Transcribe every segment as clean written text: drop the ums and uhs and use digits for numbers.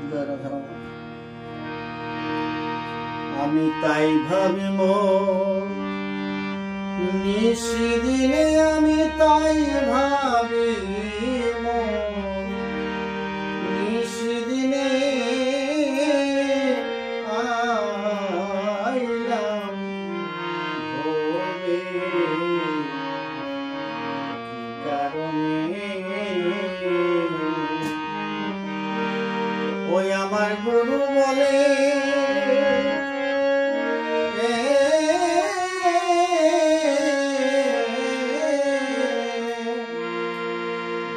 জয় রাধারাম। আমি তাই ভাবি মন নিশিদিনে, আমি তাই ভাবি মন নিশিদিনে আইলাম ভোরে কারণে। ওই আমার গুরু বলে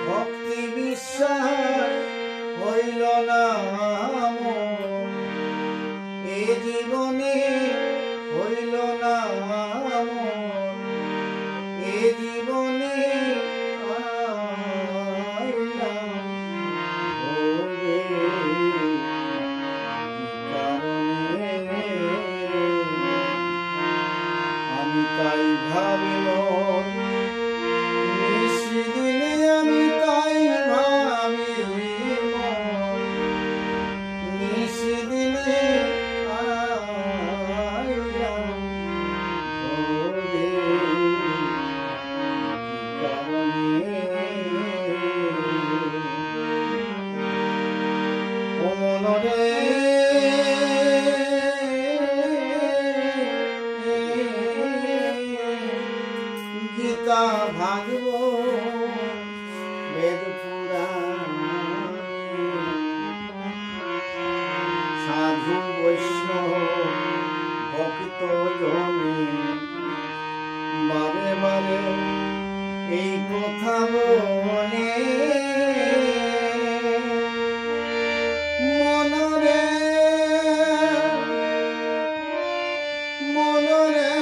ভক্তি বিশ্বাস হইল না এ জীবনে, হইল না এ জীবনে আমি তাই ভাবি মন নিশিদিনে, আমি তাই ভাবি মন নিশিদিনে আইলাম ভোরে কারণে। ও মনরে গীতা ভাগবত বেদ পুরাণ, সাধু বৈষ্ণব ভক্ত জনে বারে বারে এই কথা বলে। মনরে মনরে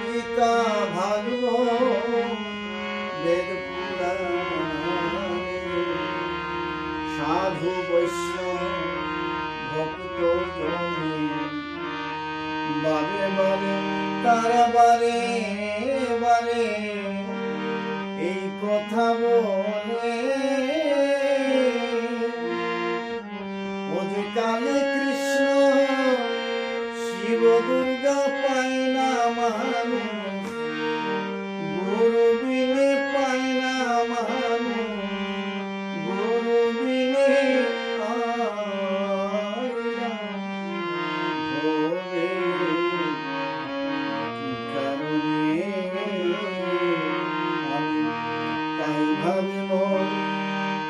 গীতা ভাগবত বেদ পুরাণ, সাধু বৈষ্ণব ভক্ত জনে বারে বারে তারা বারে বারে এই কথা বলে। ও যে কালে কৃষ্ণ শিব দুর্গা পায় না মানুষ, গুরু বিনে পায় না মানুষ, গুরু বিনে আইলাম ভোরে কারণে। আমি তাই ভাবি মন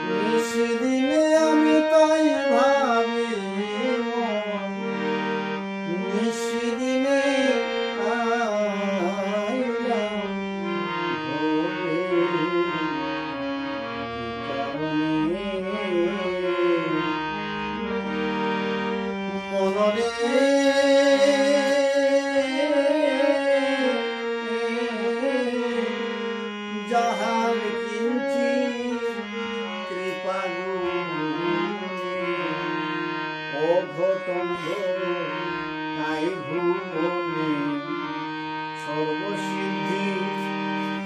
নিশিদিনে, আমি তাই ভাবি মন নিশিদিনে আইলাম ভোরে কারণে। মনরে যাহার কিঞ্চিৎ কৃপা গুণে অঘটন তাই ভুবনে সর্বসিদ্ধি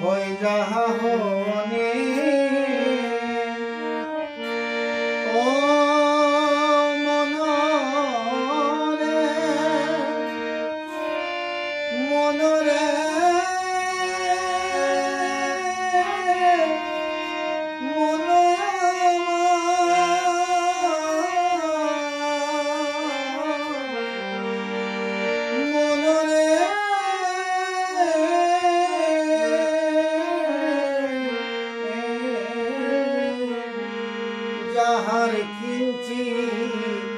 হয় যাহা হনে। ও মনরে মনরে যাহার কিঞ্চিৎ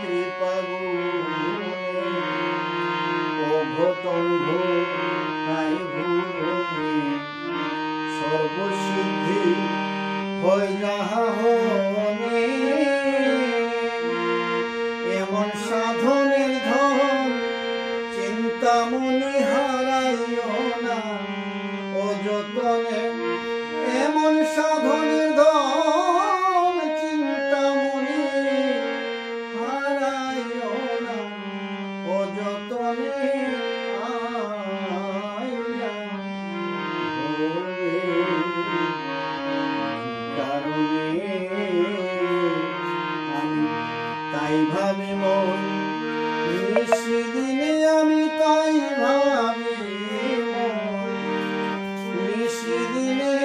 কৃপা গুণে অঘটন তাই ভুবনে সর্বসিদ্ধি হয় যাহা হনে। এমন সাধনের ধন চিন্তা মনে হারাইও না, অযথা অযতনে এমন সাধনের ধন চিন্তামণি হারাইও না অযতনে আইলা ভোগে কারণে আমি তাই ভাবি মন নিশিদিনে আমি তাই ভাবি নিশিদিনে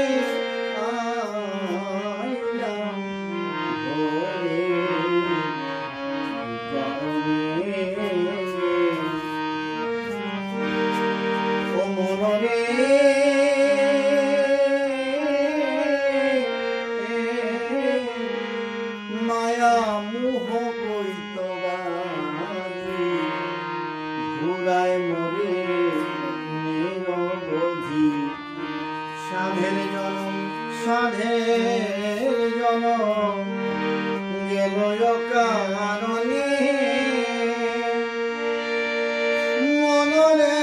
আইলাম ভোরে কারণে ও মনরে মায়া মোহ কৈতবাদী ঘুরায় মরে নিরবধি সাধের জনম গেল কারণে মনরে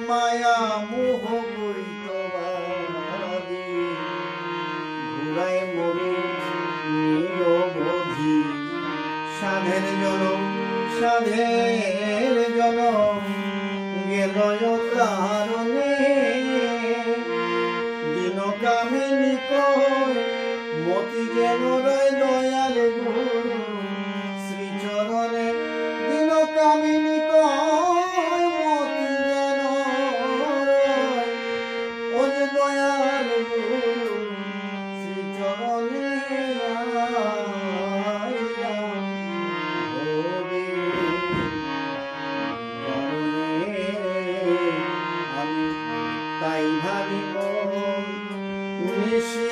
মায়া মোহ কৈতবাদী ঘুরায় মরে নিরবধি সাধের জনম গেল কারণে দিন কামিনী কয় মতি যেন রয় দয়াল গুরু শ্রীচরণে দিন কামিনী কয় মতি যেন রয় ওই দয়াল গুরু শ্রীচরণে আইলাম ভোগে কারণে আমি তাই ভাবি নিশি